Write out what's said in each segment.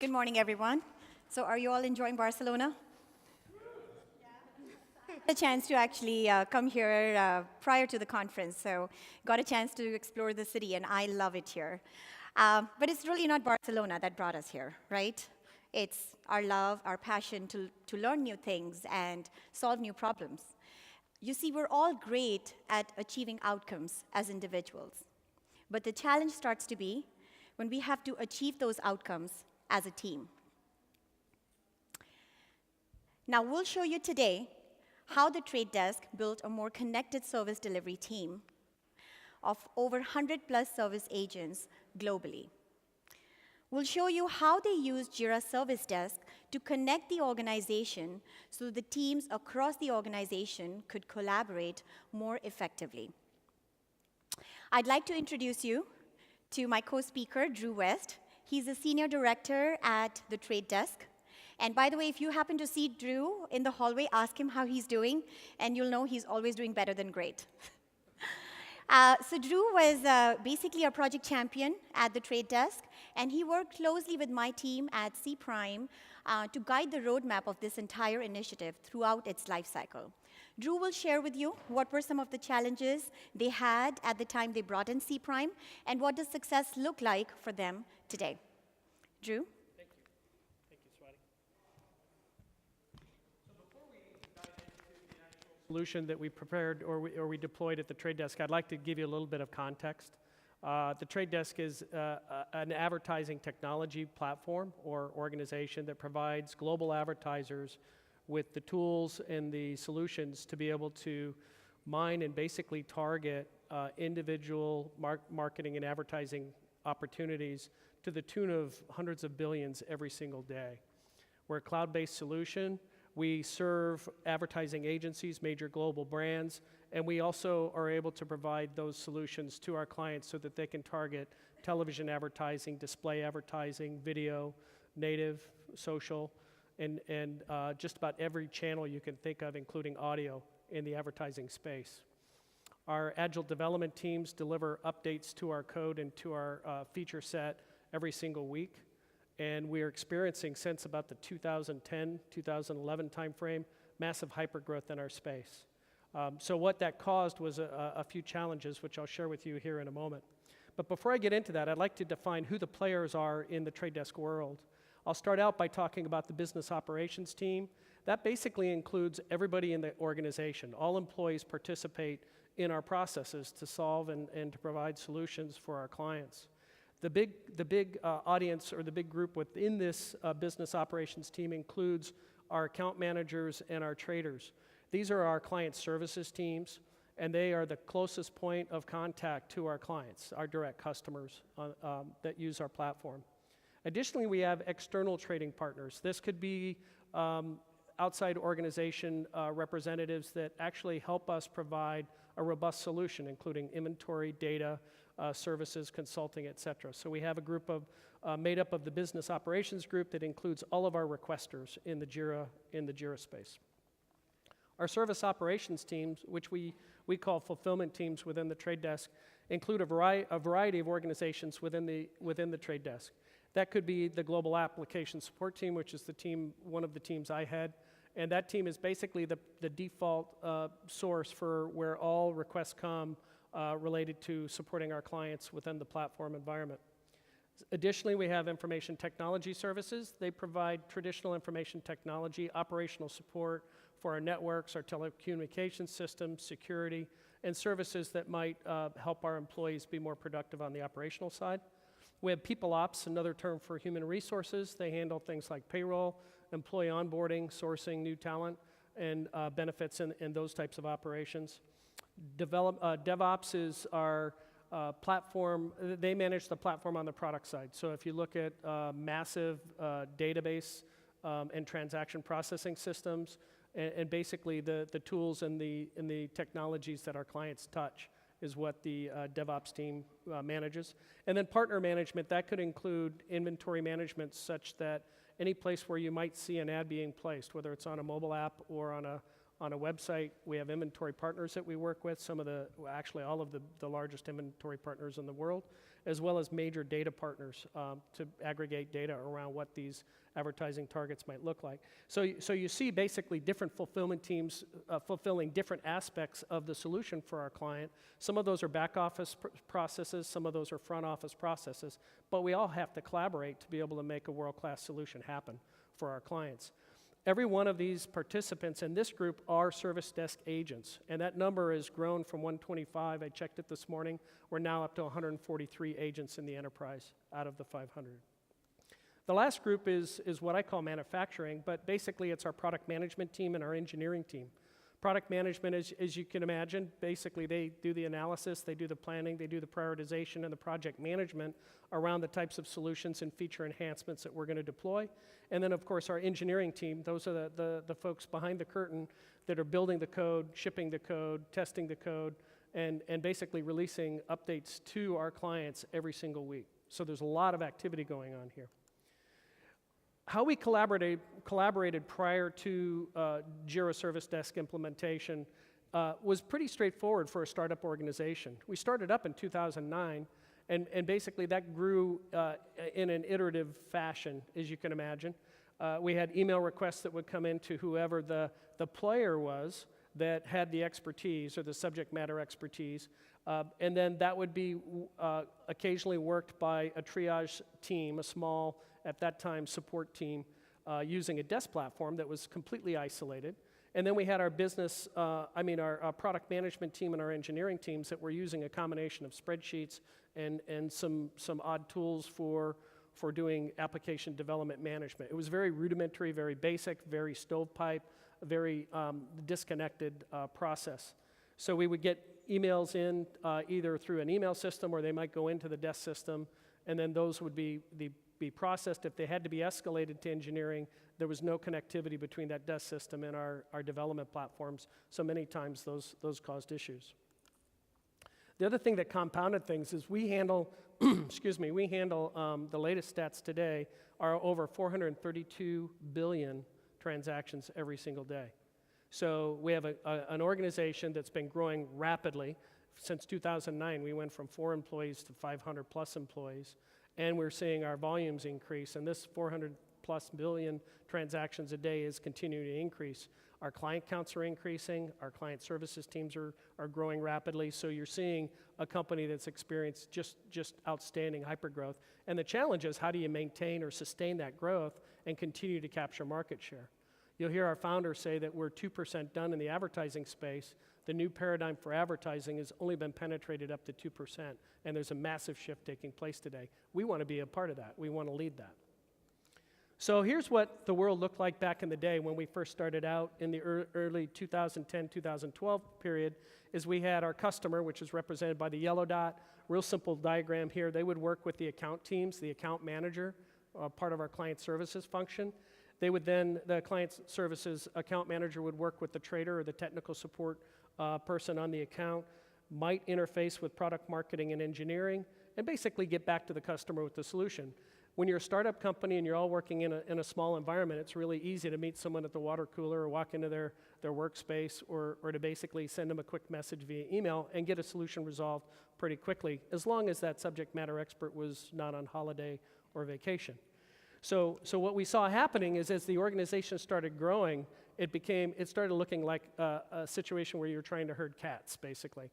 Good morning, everyone. So are you all enjoying Barcelona? A chance to actually come here prior to the conference, so got a chance to explore the city, and I love it here. But it's really not Barcelona that brought us here, right? It's our love, our passion to learn new things and solve new problems. You see, we're all great at achieving outcomes as individuals, but the challenge starts to be when we have to achieve those outcomes as a team. Now, we'll show you today how the Trade Desk built a more connected service delivery team of over 100 plus service agents globally. We'll show you how they used Jira Service Desk to connect the organization so the teams across the organization could collaborate more effectively. I'd like to introduce you to my co-speaker, Drew West. He's a senior director at the Trade Desk. And by the way, if you happen to see Drew in the hallway, ask him how he's doing, and you'll know he's always doing better than great. So Drew was basically a project champion at the Trade Desk, and he worked closely with my team at cPrime to guide the roadmap of this entire initiative throughout its life cycle. Drew will share with you what were some of the challenges they had at the time they brought in cPrime, and what does success look like for them today. Drew? Thank you. Thank you, Swati. So before we dive into the actual solution that we prepared or we deployed at the Trade Desk, I'd like to give you a little bit of context. The Trade Desk is an advertising technology platform or organization that provides global advertisers with the tools and the solutions to be able to mine and basically target individual marketing and advertising opportunities to the tune of hundreds of billions every single day. We're a cloud-based solution. We serve advertising agencies, major global brands, and we also are able to provide those solutions to our clients so that they can target television advertising, display advertising, video, native, social, and just about every channel you can think of, including audio, in the advertising space. Our agile development teams deliver updates to our code and to our feature set every single week, and we are experiencing, since about the 2010, 2011 timeframe, massive hypergrowth in our space. So what that caused was a few challenges, which I'll share with you here in a moment. But before I get into that, I'd like to define who the players are in the Trade Desk world. I'll start out by talking about the business operations team. That basically includes everybody in the organization. All employees participate in our processes to solve and to provide solutions for our clients. The big audience, or the big group within this business operations team, includes our account managers and our traders. These are our client services teams, and they are the closest point of contact to our clients, our direct customers that use our platform. Additionally, we have external trading partners. This could be outside organization representatives that actually help us provide a robust solution, including inventory, data, services, consulting, et cetera. So we have a group of made up of the business operations group that includes all of our requesters in the Jira space. Our service operations teams, which we call fulfillment teams within the Trade Desk, include a variety of organizations within the Trade Desk. That could be the global application support team, which is one of the teams I head. And that team is basically the default source for where all requests come related to supporting our clients within the platform environment. Additionally, we have information technology services. They provide traditional information technology, operational support for our networks, our telecommunications systems, security, and services that might help our employees be more productive on the operational side. We have people ops, another term for human resources. They handle things like payroll, employee onboarding, sourcing new talent, and benefits in those types of operations. DevOps is our platform. They manage the platform on the product side. So if you look at massive database and transaction processing systems, and basically the tools and the technologies that our clients touch is what the DevOps team manages. And then partner management, that could include inventory management such that any place where you might see an ad being placed, whether it's on a mobile app or on on a website. We have inventory partners that we work with, actually all of the largest inventory partners in the world, as well as major data partners to aggregate data around what these advertising targets might look like. So you see basically different fulfillment teams fulfilling different aspects of the solution for our client. Some of those are back office processes, some of those are front office processes, but we all have to collaborate to be able to make a world-class solution happen for our clients. Every one of these participants in this group are service desk agents, and that number has grown from 125, I checked it this morning, we're now up to 143 agents in the enterprise out of the 500. The last group is what I call manufacturing, but basically it's our product management team and our engineering team. Product management, as you can imagine, basically they do the analysis, they do the planning, they do the prioritization and the project management around the types of solutions and feature enhancements that we're going to deploy. And then, of course, our engineering team, those are the folks behind the curtain that are building the code, shipping the code, testing the code, and basically releasing updates to our clients every single week. So there's a lot of activity going on here. How we collaborated prior to Jira Service Desk implementation was pretty straightforward for a startup organization. We started up in 2009, and basically that grew in an iterative fashion, as you can imagine. We had email requests that would come into whoever the player was that had the expertise or the subject matter expertise, and then that would be occasionally worked by a triage team, a small, at that time, support team using a desk platform that was completely isolated. And then we had our our product management team and our engineering teams that were using a combination of spreadsheets and some odd tools for doing application development management. It was very rudimentary, very basic, very stovepipe, very disconnected process. So we would get emails in either through an email system or they might go into the desk system, and then those would be processed. If they had to be escalated to engineering, there was no connectivity between that desk system and our development platforms, so many times those caused issues. The other thing that compounded things is we handle, the latest stats today are over 432 billion transactions every single day. So we have an organization that's been growing rapidly. Since 2009, we went from 4 employees to 500 plus employees, and we're seeing our volumes increase, and this 400 plus billion transactions a day is continuing to increase. Our client counts are increasing, our client services teams are growing rapidly, so you're seeing a company that's experienced just outstanding hypergrowth. And the challenge is, how do you maintain or sustain that growth and continue to capture market share? You'll hear our founder say that we're 2% done in the advertising space. The new paradigm for advertising has only been penetrated up to 2%, and there's a massive shift taking place today. We want to be a part of that. We want to lead that. So here's what the world looked like back in the day when we first started out in the early 2010-2012 period, is we had our customer, which is represented by the yellow dot. Real simple diagram here. They would work with the account teams, the account manager, part of our client services function. They would then, the client services account manager would work with the trader or the technical support person on the account, might interface with product marketing and engineering, and basically get back to the customer with the solution. When you're a startup company and you're all working in a small environment, it's really easy to meet someone at the water cooler or walk into their workspace or to basically send them a quick message via email and get a solution resolved pretty quickly, as long as that subject matter expert was not on holiday or vacation. So what we saw happening is, as the organization started growing, it started looking like a situation where you're trying to herd cats, basically.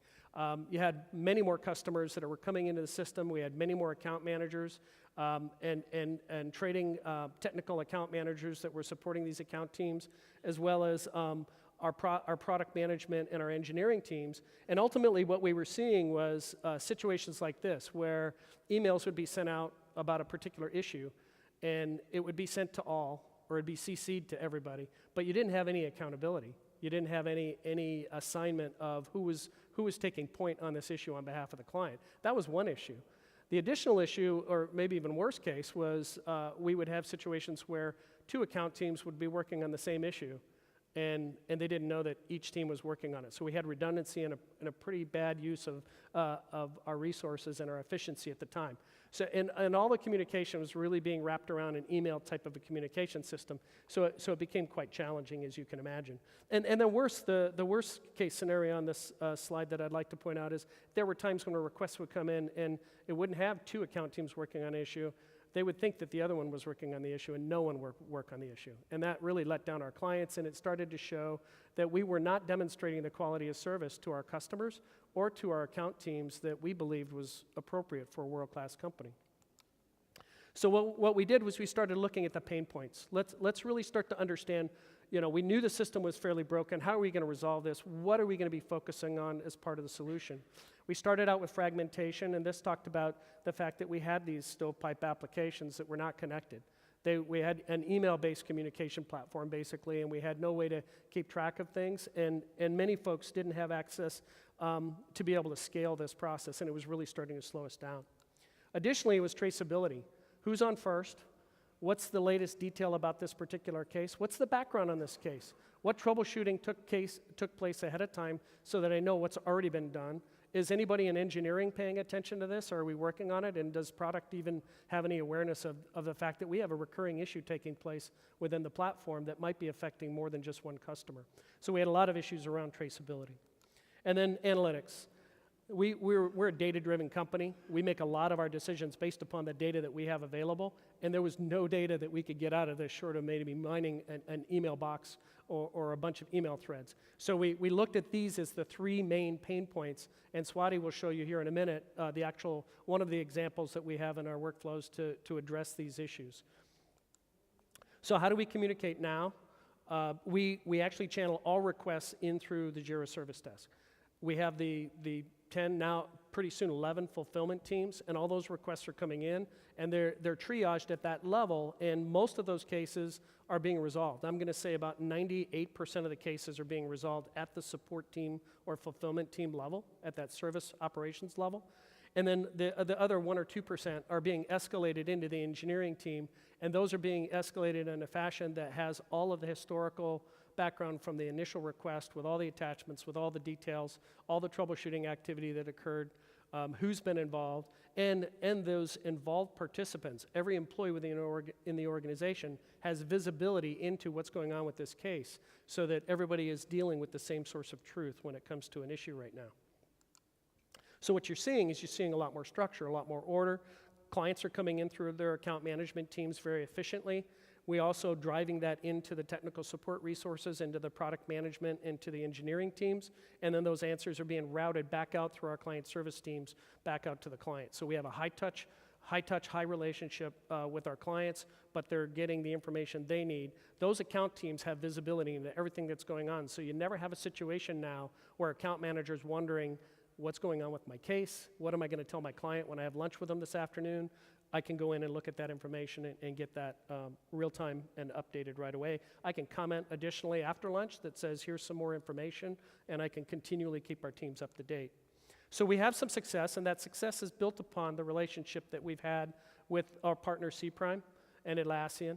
You had many more customers that were coming into the system. We had many more account managers and trading technical account managers that were supporting these account teams, as well as our product management and our engineering teams. And ultimately, what we were seeing was situations like this, where emails would be sent out about a particular issue, and it would be sent to all, or it'd be CC'd to everybody, but you didn't have any accountability. You didn't have any assignment of who was taking point on this issue on behalf of the client. That was one issue. The additional issue, or maybe even worse case, was we would have situations where 2 account teams would be working on the same issue, and they didn't know that each team was working on it. So we had redundancy and a pretty bad use of our resources and our efficiency at the time. So, and all the communication was really being wrapped around an email type of a communication system. So it became quite challenging, as you can imagine. And the worst case scenario on this slide that I'd like to point out is there were times when a request would come in and it wouldn't have 2 account teams working on an issue. They would think that the other one was working on the issue and no one would work on the issue. And that really let down our clients, and it started to show that we were not demonstrating the quality of service to our customers or to our account teams that we believed was appropriate for a world-class company. So what we did was we started looking at the pain points. Let's really start to understand, we knew the system was fairly broken. How are we going to resolve this? What are we going to be focusing on as part of the solution? We started out with fragmentation, and this talked about the fact that we had these stovepipe applications that were not connected. We had an email-based communication platform, basically, and we had no way to keep track of things, and many folks didn't have access to be able to scale this process, and it was really starting to slow us down. Additionally, it was traceability. Who's on first? What's the latest detail about this particular case? What's the background on this case? What troubleshooting took place ahead of time so that I know what's already been done? Is anybody in engineering paying attention to this? Are we working on it? And does product even have any awareness of the fact that we have a recurring issue taking place within the platform that might be affecting more than just one customer? So we had a lot of issues around traceability. And then analytics. We're a data-driven company. We make a lot of our decisions based upon the data that we have available, and there was no data that we could get out of this short of maybe mining an email box or a bunch of email threads. So we looked at these as the 3 main pain points, and Swati will show you here in a minute one of the examples that we have in our workflows to address these issues. So how do we communicate now? We actually channel all requests in through the Jira Service Desk. We have the 10, now pretty soon 11 fulfillment teams, and all those requests are coming in, and they're triaged at that level, and most of those cases are being resolved. I'm going to say about 98% of the cases are being resolved at the support team or fulfillment team level, at that service operations level. And then the other 1 or 2% are being escalated into the engineering team, and those are being escalated in a fashion that has all of the historical background from the initial request with all the attachments, with all the details, all the troubleshooting activity that occurred, who's been involved, and those involved participants. Every employee in the organization has visibility into what's going on with this case so that everybody is dealing with the same source of truth when it comes to an issue right now. So what you're seeing is a lot more structure, a lot more order. Clients are coming in through their account management teams very efficiently. We also driving that into the technical support resources, into the product management, into the engineering teams, and then those answers are being routed back out through our client service teams, back out to the client. So we have a high relationship with our clients, but they're getting the information they need. Those account teams have visibility into everything that's going on, so you never have a situation now where account managers wondering, what's going on with my case? What am I going to tell my client when I have lunch with them this afternoon? I can go in and look at that information and get that real-time and updated right away. I can comment additionally after lunch that says, here's some more information, and I can continually keep our teams up to date. So we have some success, and that success is built upon the relationship that we've had with our partner cPrime and Atlassian.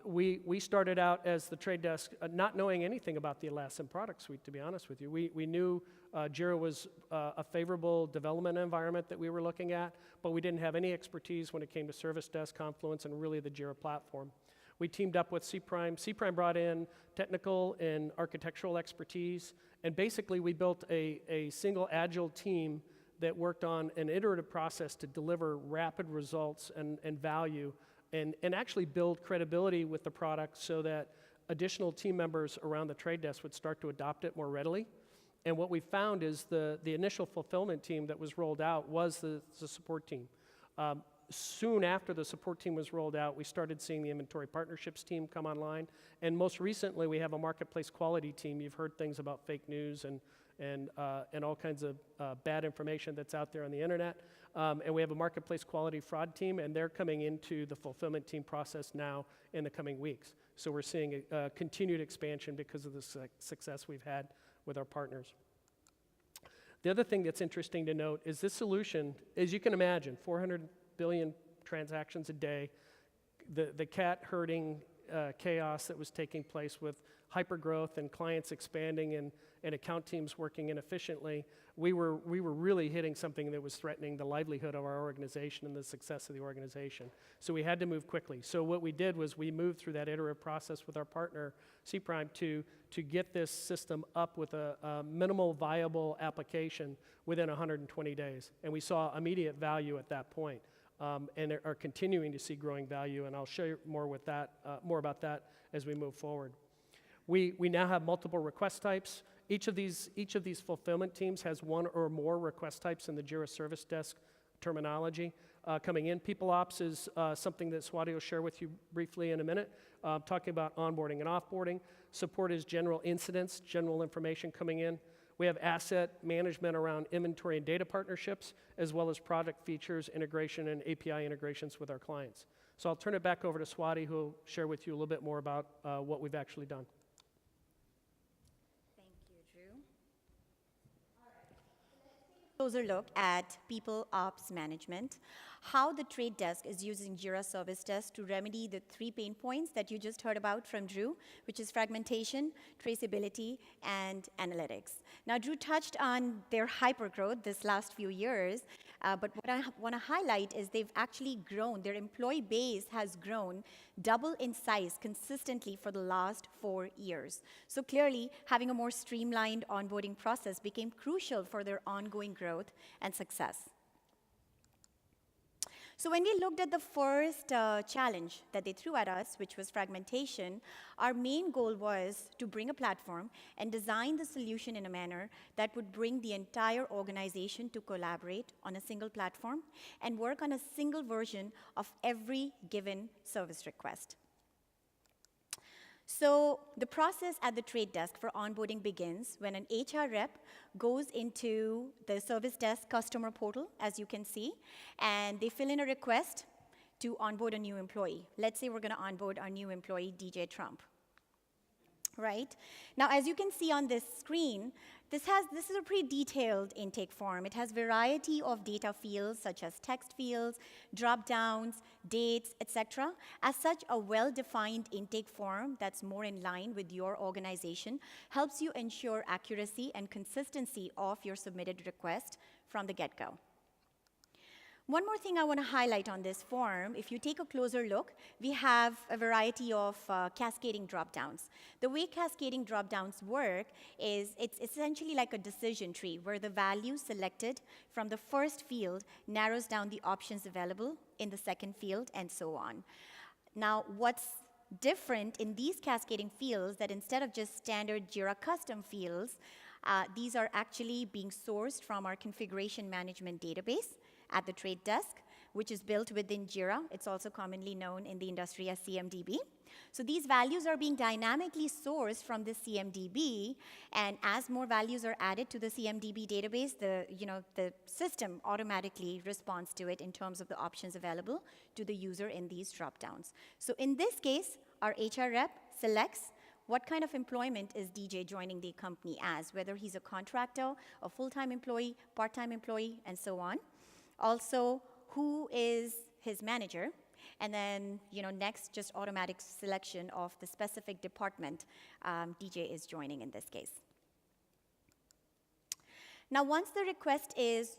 We started out as the trade desk not knowing anything about the Atlassian product suite, to be honest with you. We knew Jira was a favorable development environment that we were looking at, but we didn't have any expertise when it came to Service Desk, Confluence, and really the Jira platform. We teamed up with cPrime. cPrime brought in technical and architectural expertise, and basically we built a single agile team that worked on an iterative process to deliver rapid results and value and actually build credibility with the product so that additional team members around the trade desk would start to adopt it more readily. And what we found is the initial fulfillment team that was rolled out was the support team. Soon after the support team was rolled out, we started seeing the inventory partnerships team come online. And most recently, we have a marketplace quality team. You've heard things about fake news and all kinds of bad information that's out there on the internet. And we have a marketplace quality fraud team, and they're coming into the fulfillment team process now in the coming weeks. So we're seeing a continued expansion because of the success we've had with our partners. The other thing that's interesting to note is this solution, as you can imagine, 400 billion transactions a day, the cat herding chaos that was taking place with hypergrowth and clients expanding and account teams working inefficiently, we were really hitting something that was threatening the livelihood of our organization and the success of the organization. So we had to move quickly. So what we did was we moved through that iterative process with our partner, cPrime, to get this system up with a minimal viable application within 120 days. And we saw immediate value at that point, and are continuing to see growing value, and I'll show you more about that as we move forward. We now have multiple request types. Each of these fulfillment teams has one or more request types in the Jira Service Desk terminology coming in. People Ops is something that Swati will share with you briefly in a minute, talking about onboarding and offboarding. Support is general incidents, general information coming in. We have asset management around inventory and data partnerships, as well as product features, integration, and API integrations with our clients. So I'll turn it back over to Swati, who will share with you a little bit more about what we've actually done. Closer look at people ops management, how the trade desk is using Jira Service Desk to remedy the 3 pain points that you just heard about from Drew, which is fragmentation, traceability, and analytics. Now, Drew touched on their hypergrowth this last few years, but what I want to highlight is they've actually grown. Their employee base has grown double in size consistently for the last 4 years. So clearly, having a more streamlined onboarding process became crucial for their ongoing growth and success. So when we looked at the first challenge that they threw at us, which was fragmentation, our main goal was to bring a platform and design the solution in a manner that would bring the entire organization to collaborate on a single platform and work on a single version of every given service request. So the process at the trade desk for onboarding begins when an HR rep goes into the service desk customer portal, as you can see, and they fill in a request to onboard a new employee. Let's say we're going to onboard our new employee, DJ Trump. Right? Now, as you can see on this screen, this is a pretty detailed intake form. It has variety of data fields such as text fields, dropdowns, dates, etc. As such, a well-defined intake form that's more in line with your organization helps you ensure accuracy and consistency of your submitted request from the get-go. One more thing I want to highlight on this form, if you take a closer look, we have a variety of cascading dropdowns. The way cascading dropdowns work is it's essentially like a decision tree where the value selected from the first field narrows down the options available in the second field and so on. Now, what's different in these cascading fields that instead of just standard Jira custom fields, these are actually being sourced from our configuration management database at the trade desk, which is built within Jira. It's also commonly known in the industry as CMDB. So these values are being dynamically sourced from the CMDB, and as more values are added to the CMDB database, the system automatically responds to it in terms of the options available to the user in these dropdowns. So in this case, our HR rep selects what kind of employment is DJ joining the company as, whether he's a contractor, a full-time employee, part-time employee, and so on. Also, who is his manager, and then next, just automatic selection of the specific department DJ is joining in this case. Now, once the request is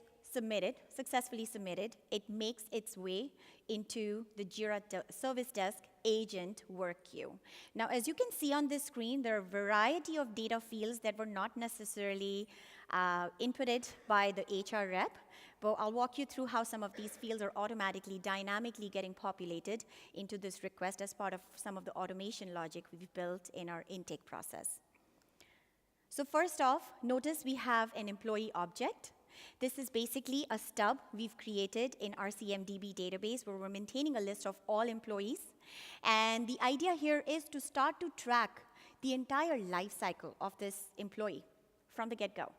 successfully submitted, it makes its way into the Jira Service Desk agent work queue. Now, as you can see on this screen, there are a variety of data fields that were not necessarily inputted by the HR rep, but I'll walk you through how some of these fields are automatically, dynamically getting populated into this request as part of some of the automation logic we've built in our intake process. So first off, notice we have an employee object. This is basically a stub we've created in our CMDB database where we're maintaining a list of all employees. And the idea here is to start to track the entire life cycle of this employee from the get-go.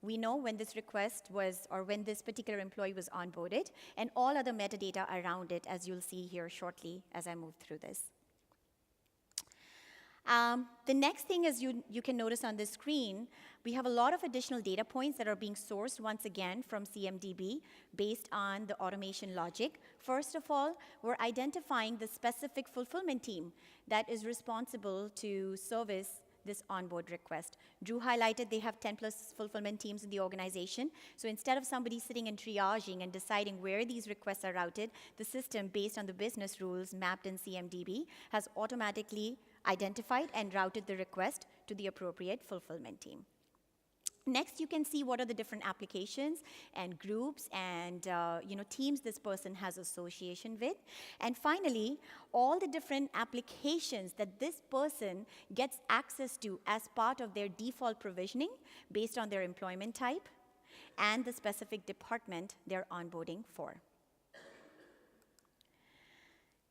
We know when this request was, or when this particular employee was onboarded, and all other metadata around it, as you'll see here shortly as I move through this. The next thing is you can notice on this screen, we have a lot of additional data points that are being sourced once again from CMDB based on the automation logic. First of all, we're identifying the specific fulfillment team that is responsible to service this onboard request. Drew highlighted they have 10 plus fulfillment teams in the organization. So instead of somebody sitting and triaging and deciding where these requests are routed, the system, based on the business rules mapped in CMDB, has automatically identified and routed the request to the appropriate fulfillment team. Next, you can see what are the different applications and groups and teams this person has association with. And finally, all the different applications that this person gets access to as part of their default provisioning based on their employment type and the specific department they're onboarding for.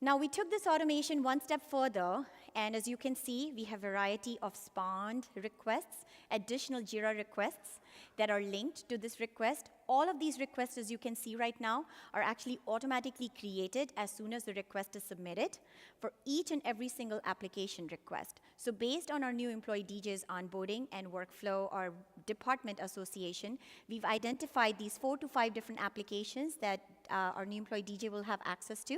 Now, we took this automation one step further, and as you can see, we have a variety of spawned requests, additional JIRA requests that are linked to this request. All of these requests, as you can see right now, are actually automatically created as soon as the request is submitted for each and every single application request. So based on our new employee DJ's onboarding and workflow or department association, we've identified these 4 to 5 different applications that our new employee DJ will have access to.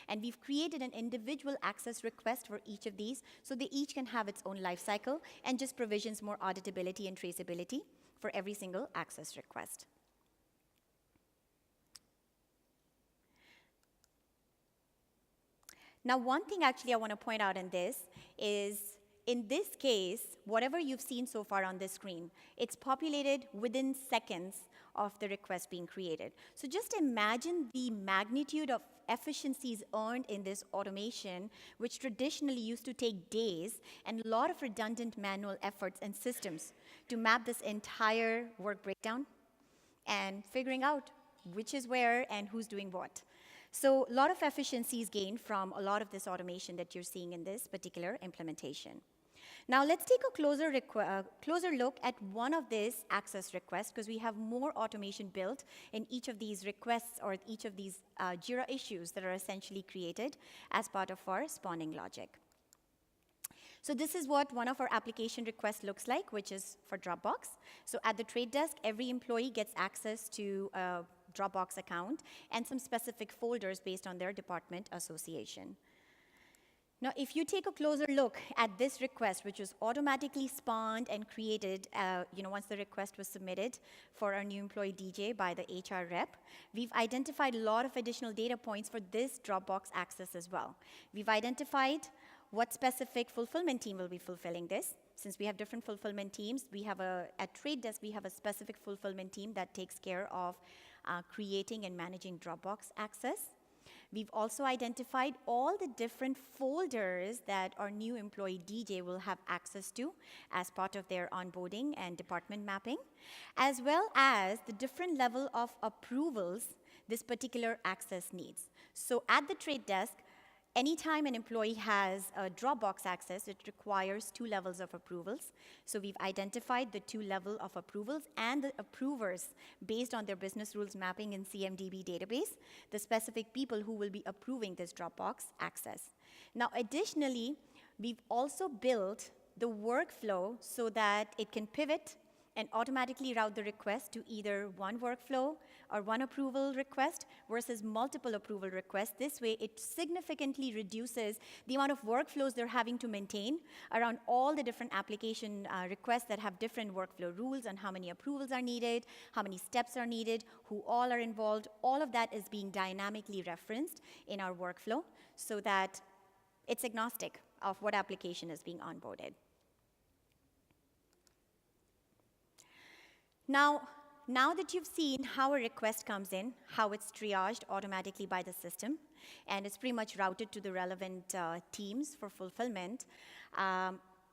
And we've created an individual access request for each of these so they each can have its own life cycle and just provisions more auditability and traceability for every single access request. Now, one thing actually I want to point out in this is, in this case, whatever you've seen so far on this screen, it's populated within seconds of the request being created. So just imagine the magnitude of efficiencies earned in this automation, which traditionally used to take days and a lot of redundant manual efforts and systems to map this entire work breakdown and figuring out which is where and who's doing what. So a lot of efficiencies gained from a lot of this automation that you're seeing in this particular implementation. Now let's take a closer look at one of these access requests, because we have more automation built in each of these requests or each of these JIRA issues that are essentially created as part of our spawning logic. So this is what one of our application requests looks like, which is for Dropbox. So at the trade desk, every employee gets access to a Dropbox account and some specific folders based on their department association. Now, if you take a closer look at this request, which was automatically spawned and created once the request was submitted for our new employee DJ by the HR rep, we've identified a lot of additional data points for this Dropbox access as well. We've identified what specific fulfillment team will be fulfilling this. Since we have different fulfillment teams, at Trade Desk, we have a specific fulfillment team that takes care of creating and managing Dropbox access. We've also identified all the different folders that our new employee DJ will have access to as part of their onboarding and department mapping, as well as the different level of approvals this particular access needs. So at the trade desk, anytime an employee has a Dropbox access, it requires 2 levels of approvals. So we've identified the 2 levels of approvals and the approvers based on their business rules mapping in CMDB database, the specific people who will be approving this Dropbox access. Now, additionally, we've also built the workflow so that it can pivot and automatically route the request to either one workflow or one approval request versus multiple approval requests. This way, it significantly reduces the amount of workflows they're having to maintain around all the different application requests that have different workflow rules on how many approvals are needed, how many steps are needed, who all are involved. All of that is being dynamically referenced in our workflow so that it's agnostic of what application is being onboarded. Now that you've seen how a request comes in, how it's triaged automatically by the system, and it's pretty much routed to the relevant teams for fulfillment,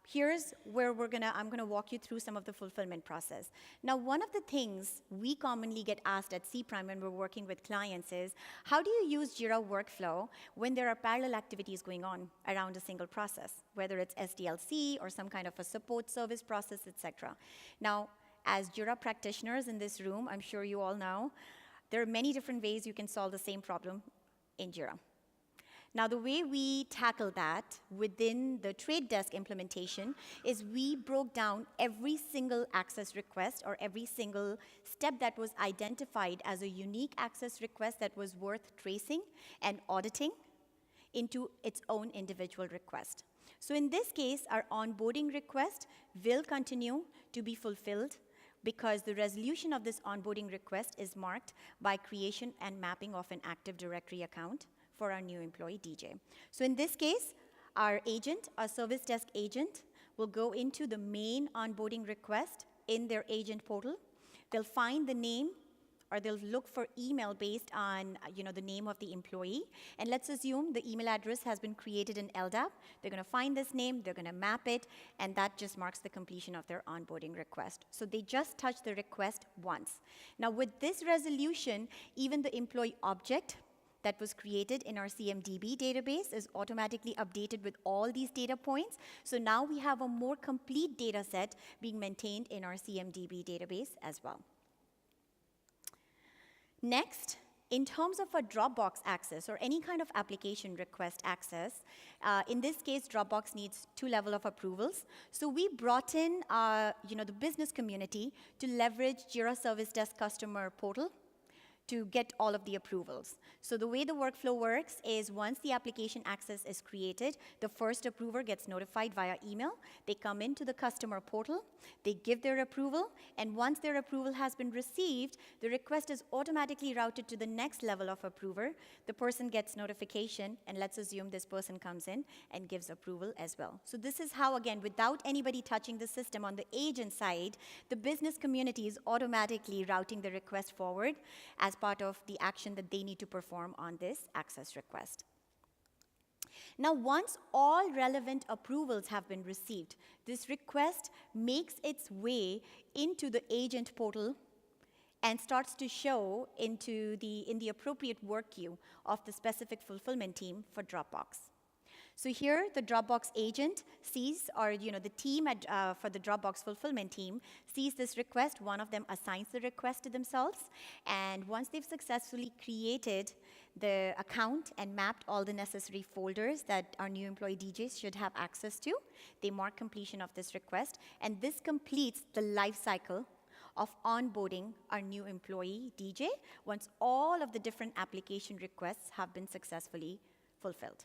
here's where I'm gonna walk you through some of the fulfillment process. Now, one of the things we commonly get asked at cPrime when we're working with clients is, how do you use Jira workflow when there are parallel activities going on around a single process, whether it's SDLC or some kind of a support service process, etc. Now, as Jira practitioners in this room, I'm sure you all know, there are many different ways you can solve the same problem in Jira. Now, the way we tackle that within the trade desk implementation is we broke down every single access request or every single step that was identified as a unique access request that was worth tracing and auditing into its own individual request. So in this case, our onboarding request will continue to be fulfilled because the resolution of this onboarding request is marked by creation and mapping of an Active Directory account for our new employee, DJ. So in this case, our agent, our service desk agent, will go into the main onboarding request in their agent portal. They'll find the name, or they'll look for email based on the name of the employee. And let's assume the email address has been created in LDAP. They're going to find this name, they're going to map it, and that just marks the completion of their onboarding request. So they just touch the request once. Now with this resolution, even the employee object that was created in our CMDB database is automatically updated with all these data points. So now we have a more complete data set being maintained in our CMDB database as well. Next, in terms of a Dropbox access or any kind of application request access, in this case, Dropbox needs 2 levels of approvals. So we brought in the business community to leverage Jira Service Desk Customer Portal to get all of the approvals. So the way the workflow works is once the application access is created, the first approver gets notified via email. They come into the customer portal, they give their approval, and once their approval has been received, the request is automatically routed to the next level of approver. The person gets notification, and let's assume this person comes in and gives approval as well. So this is how, again, without anybody touching the system on the agent side, the business community is automatically routing the request forward as part of the action that they need to perform on this access request. Now, once all relevant approvals have been received, this request makes its way into the agent portal and starts to show in the appropriate work queue of the specific fulfillment team for Dropbox. So here, the Dropbox agent sees, or the team for the Dropbox fulfillment team sees this request. One of them assigns the request to themselves, and once they've successfully created the account and mapped all the necessary folders that our new employee DJs should have access to, they mark completion of this request, and this completes the life cycle of onboarding our new employee DJ once all of the different application requests have been successfully fulfilled.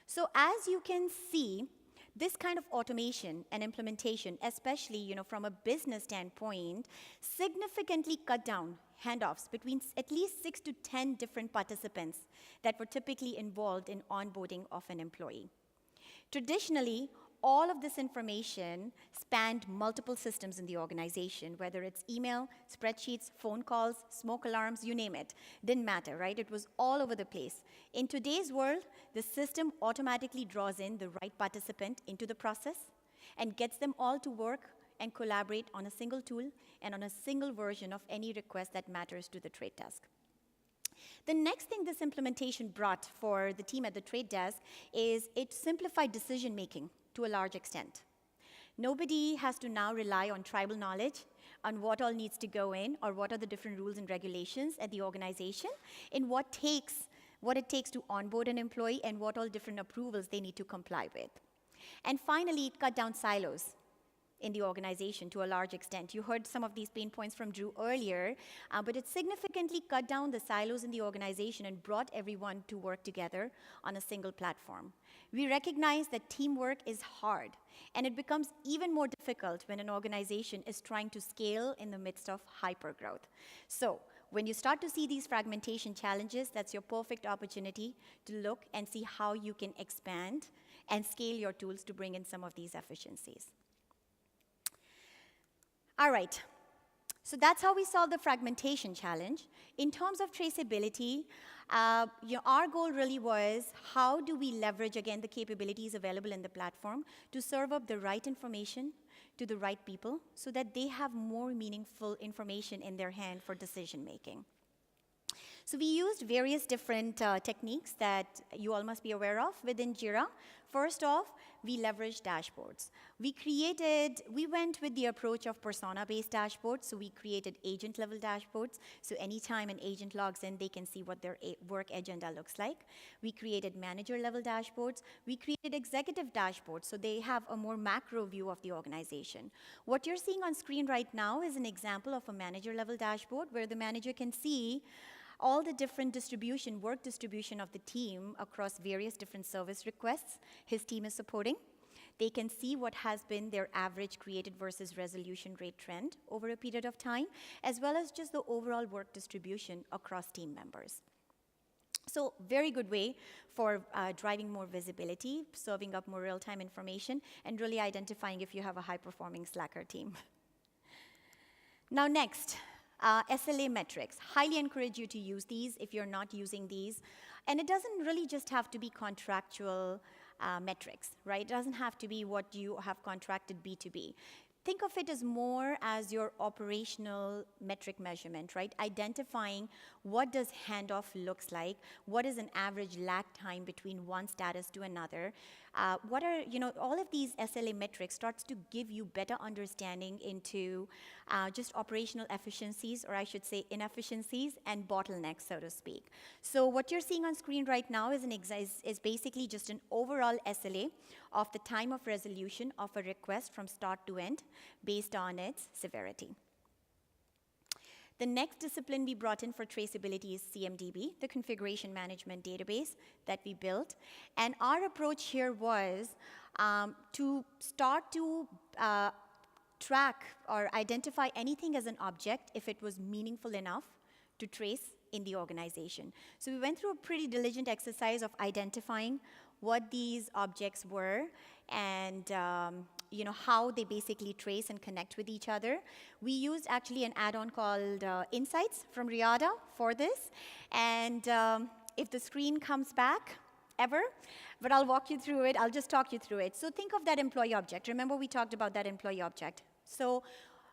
So as you can see, this kind of automation and implementation, especially from a business standpoint, significantly cut down handoffs between at least 6 to 10 different participants that were typically involved in onboarding of an employee. Traditionally, all of this information spanned multiple systems in the organization, whether it's email, spreadsheets, phone calls, smoke alarms, you name it. Didn't matter, right? It was all over the place. In today's world, the system automatically draws in the right participant into the process and gets them all to work and collaborate on a single tool and on a single version of any request that matters to the trade desk. The next thing this implementation brought for the team at the trade desk is it simplified decision-making to a large extent. Nobody has to now rely on tribal knowledge on what all needs to go in or what are the different rules and regulations at the organization in what it takes to onboard an employee and what all different approvals they need to comply with. And finally, it cut down silos in the organization to a large extent. You heard some of these pain points from Drew earlier, but it significantly cut down the silos in the organization and brought everyone to work together on a single platform. We recognize that teamwork is hard, and it becomes even more difficult when an organization is trying to scale in the midst of hypergrowth. So when you start to see these fragmentation challenges, that's your perfect opportunity to look and see how you can expand and scale your tools to bring in some of these efficiencies. All right, so that's how we solve the fragmentation challenge. In terms of traceability, our goal really was how do we leverage, again, the capabilities available in the platform to serve up the right information to the right people so that they have more meaningful information in their hand for decision making. So we used various different techniques that you all must be aware of within Jira. First off, we leverage dashboards. We went with the approach of persona-based dashboards, so we created agent-level dashboards, so anytime an agent logs in, they can see what their work agenda looks like. We created manager-level dashboards. We created executive dashboards, so they have a more macro view of the organization. What you're seeing on screen right now is an example of a manager-level dashboard where the manager can see all the different work distribution of the team across various different service requests his team is supporting. They can see what has been their average created versus resolution rate trend over a period of time, as well as just the overall work distribution across team members. So very good way for driving more visibility, serving up more real-time information, and really identifying if you have a high-performing Slacker team. Now next, SLA metrics. Highly encourage you to use these if you're not using these. And it doesn't really just have to be contractual metrics, right? It doesn't have to be what you have contracted B2B. Think of it as more as your operational metric measurement, right? Identifying what does handoff looks like, what is an average lag time between one status to another. What are, all of these SLA metrics starts to give you better understanding into just operational efficiencies, or I should say inefficiencies and bottlenecks, so to speak. So what you're seeing on screen right now is basically just an overall SLA of the time of resolution of a request from start to end based on its severity. The next discipline we brought in for traceability is CMDB, the configuration management database that we built. And our approach here was to start to track or identify anything as an object if it was meaningful enough to trace in the organization. So we went through a pretty diligent exercise of identifying what these objects were and how they basically trace and connect with each other. We used actually an add-on called Insights from Riada for this. And if the screen comes back, ever, but I'll walk you through it. I'll just talk you through it. So think of that employee object. Remember we talked about that employee object. So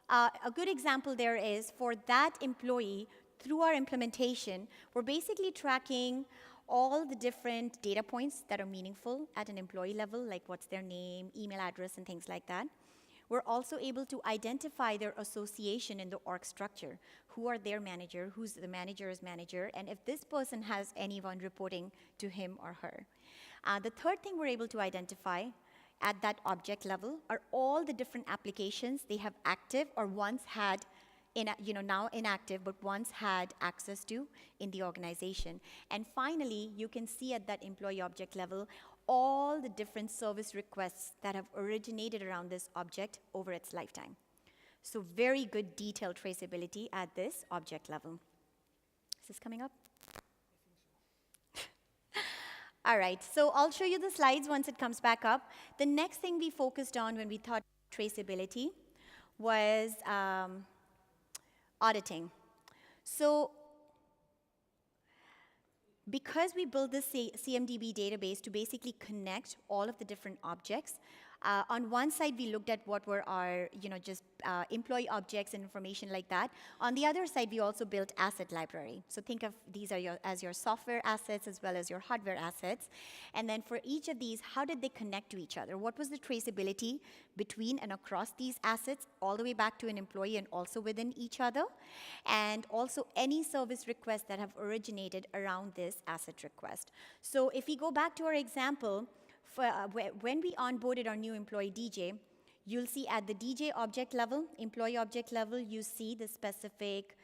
a good example there is for that employee, through our implementation, we're basically tracking all the different data points that are meaningful at an employee level, like what's their name, email address, and things like that. We're also able to identify their association in the org structure. Who are their manager, who's the manager's manager, and if this person has anyone reporting to him or her. The third thing we're able to identify at that object level are all the different applications they have active or once had now inactive, but once had access to in the organization. And finally, you can see at that employee object level all the different service requests that have originated around this object over its lifetime. So very good detailed traceability at this object level. Is this coming up? All right, so I'll show you the slides once it comes back up. The next thing we focused on when we thought traceability was auditing. So because we built this CMDB database to basically connect all of the different objects, on one side we looked at what were our, employee objects and information like that. On the other side, we also built asset library. So think of these as your software assets as well as your hardware assets. And then for each of these, how did they connect to each other? What was the traceability between and across these assets, all the way back to an employee and also within each other? And also any service requests that have originated around this asset request. So if we go back to our example, when we onboarded our new employee DJ, you'll see at the DJ object level, employee object level, you see the specific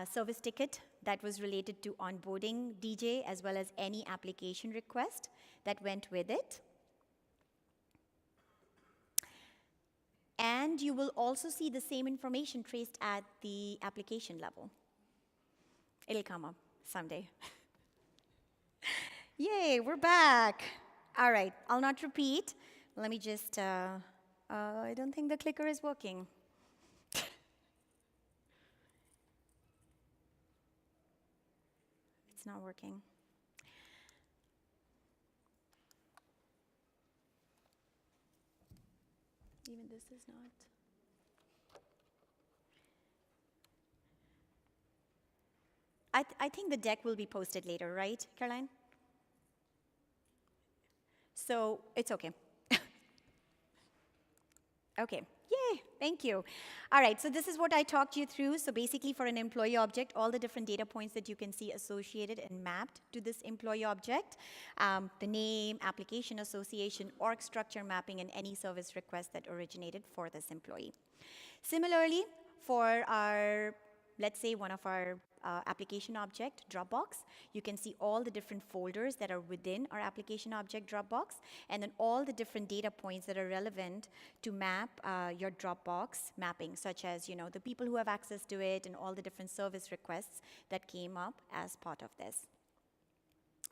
service ticket that was related to onboarding DJ, as well as any application request that went with it. And you will also see the same information traced at the application level. It'll come up someday. Yay, we're back. All right, I'll not repeat. Let me just, I don't think the clicker is working. It's not working. Even this is not. I think the deck will be posted later, right, Caroline? So it's okay. Okay, yay, thank you. All right, so this is what I talked you through. So basically for an employee object, all the different data points that you can see associated and mapped to this employee object, the name, application association, org structure mapping, and any service request that originated for this employee. Similarly, for our, let's say one of our application object, Dropbox, you can see all the different folders that are within our application object Dropbox, and then all the different data points that are relevant to map your Dropbox mapping, such as the people who have access to it and all the different service requests that came up as part of this.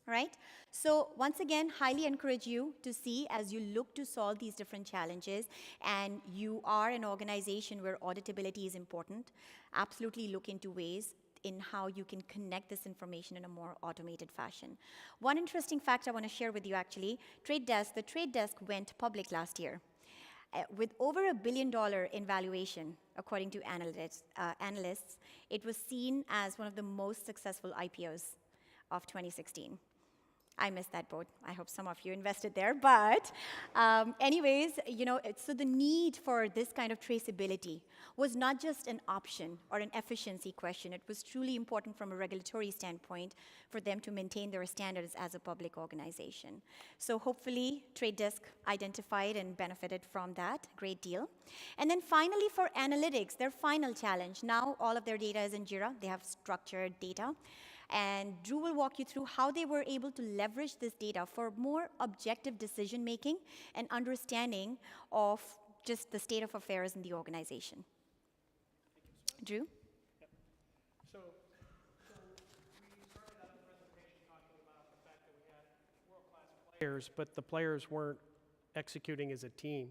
Right? So once again, highly encourage you to see as you look to solve these different challenges and you are an organization where auditability is important, absolutely look into ways in how you can connect this information in a more automated fashion. One interesting fact I want to share with you actually, the Trade Desk went public last year. With over $1 billion in valuation, according to analysts, it was seen as one of the most successful IPOs of 2016. I missed that boat. I hope some of you invested there. But anyways, so the need for this kind of traceability was not just an option or an efficiency question. It was truly important from a regulatory standpoint for them to maintain their standards as a public organization. So hopefully, Trade Desk identified and benefited from that a great deal. And then finally, for analytics, their final challenge. Now all of their data is in Jira. They have structured data. And Drew will walk you through how they were able to leverage this data for more objective decision-making and understanding of just the state of affairs in the organization. Drew? Yep. So we started out the presentation talking about the fact that we had world-class players, but the players weren't executing as a team.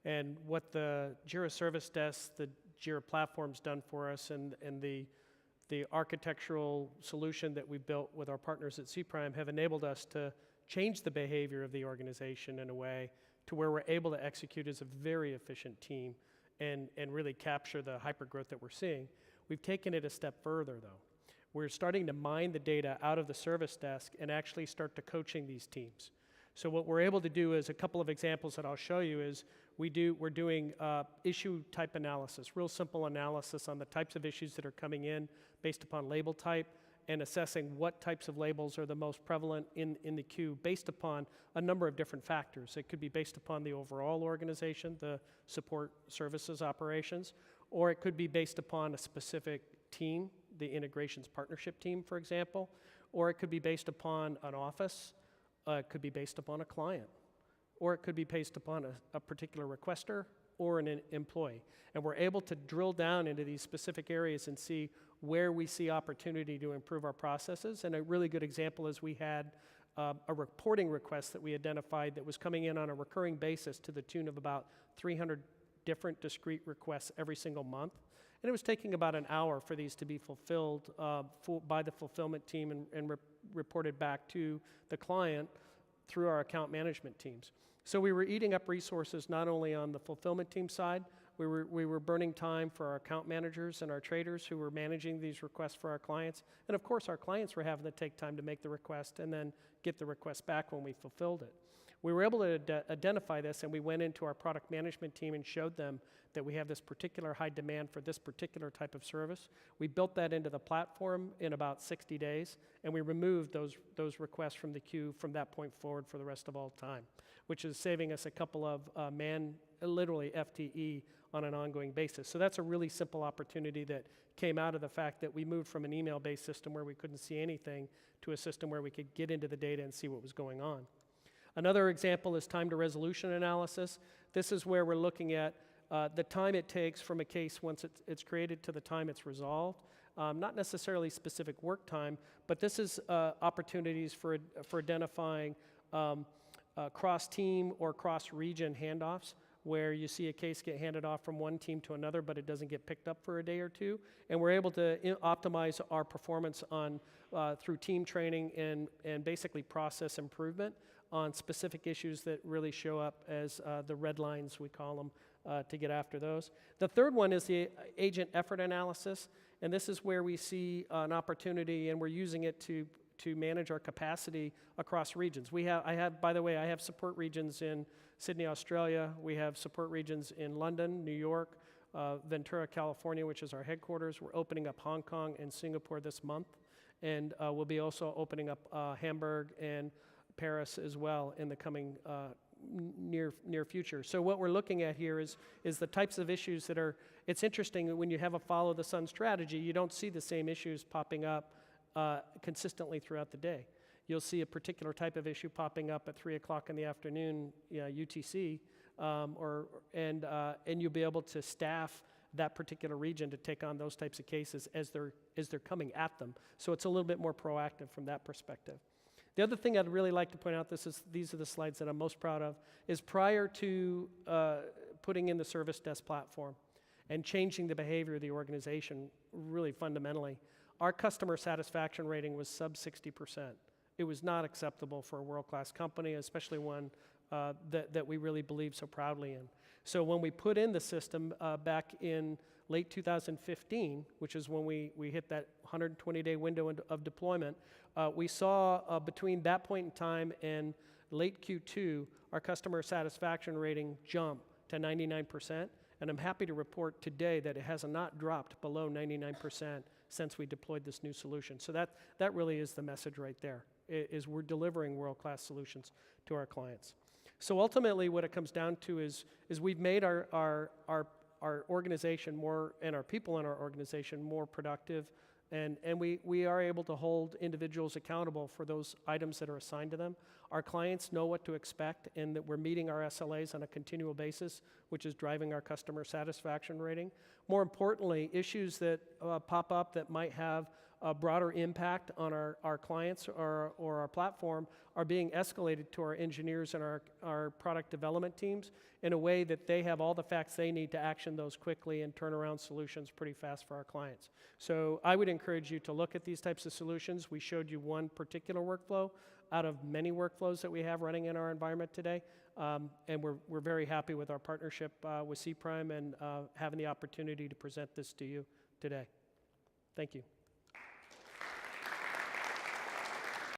And what the Jira Service Desk, the Jira platform's done for us, and the architectural solution that we built with our partners at cPrime have enabled us to change the behavior of the organization in a way to where we're able to execute as a very efficient team and really capture the hypergrowth that we're seeing. We've taken it a step further, though. We're starting to mine the data out of the service desk and actually start to coaching these teams. So what we're able to do is a couple of examples that I'll show you is we're doing issue type analysis, real simple analysis on the types of issues that are coming in based upon label type and assessing what types of labels are the most prevalent in the queue based upon a number of different factors. It could be based upon the overall organization, the support services operations, or it could be based upon a specific team, the integrations partnership team, for example, or it could be based upon an office, it could be based upon a client, or it could be based upon a particular requester or an employee. And we're able to drill down into these specific areas and see where we see opportunity to improve our processes. And a really good example is we had a reporting request that we identified that was coming in on a recurring basis to the tune of about 300 different discrete requests every single month. And it was taking about an hour for these to be fulfilled by the fulfillment team and reported back to the client through our account management teams. So we were eating up resources not only on the fulfillment team side, we were burning time for our account managers and our traders who were managing these requests for our clients. And of course, our clients were having to take time to make the request and then get the request back when we fulfilled it. We were able to identify this, and we went into our product management team and showed them that we have this particular high demand for this particular type of service. We built that into the platform in about 60 days, and we removed those requests from the queue from that point forward for the rest of all time, which is saving us a couple of literally FTE on an ongoing basis. So that's a really simple opportunity that came out of the fact that we moved from an email-based system where we couldn't see anything to a system where we could get into the data and see what was going on. Another example is time to resolution analysis. This is where we're looking at the time it takes from a case once it's created to the time it's resolved. Not necessarily specific work time, but this is opportunities for identifying cross-team or cross-region handoffs where you see a case get handed off from one team to another, but it doesn't get picked up for a day or two. And we're able to optimize our performance on through team training and basically process improvement on specific issues that really show up as the red lines, we call them, to get after those. The third one is the agent effort analysis, and this is where we see an opportunity, and we're using it to to manage our capacity across regions. By the way, I have support regions in Sydney, Australia. We have support regions in London, New York, Ventura, California, which is our headquarters. We're opening up Hong Kong and Singapore this month. And we'll be also opening up Hamburg and Paris as well in the coming near future. So what we're looking at here is the types of issues that are, it's interesting when you have a follow the sun strategy, you don't see the same issues popping up consistently throughout the day. You'll see a particular type of issue popping up at 3 o'clock in the afternoon, UTC, and you'll be able to staff that particular region to take on those types of cases as they're coming at them. So it's a little bit more proactive from that perspective. The other thing I'd really like to point out, these are the slides that I'm most proud of, is prior to putting in the service desk platform and changing the behavior of the organization really fundamentally, our customer satisfaction rating was sub 60%. It was not acceptable for a world-class company, especially one that we really believe so proudly in. So when we put in the system back in late 2015, which is when we hit that 120-day window of deployment, we saw between that point in time and late Q2, our customer satisfaction rating jump to 99%. And I'm happy to report today that it has not dropped below 99% since we deployed this new solution. So that really is the message right there, is we're delivering world-class solutions to our clients. So ultimately, what it comes down to is we've made our organization more, and our people in our organization more productive, and we are able to hold individuals accountable for those items that are assigned to them. Our clients know what to expect, and that we're meeting our SLAs on a continual basis, which is driving our customer satisfaction rating. More importantly, issues that pop up that might have a broader impact on our clients or our platform are being escalated to our engineers and our product development teams in a way that they have all the facts they need to action those quickly and turn around solutions pretty fast for our clients. So I would encourage you to look at these types of solutions. We showed you one particular workflow out of many workflows that we have running in our environment today. And we're very happy with our partnership with cPrime and having the opportunity to present this to you today. Thank you.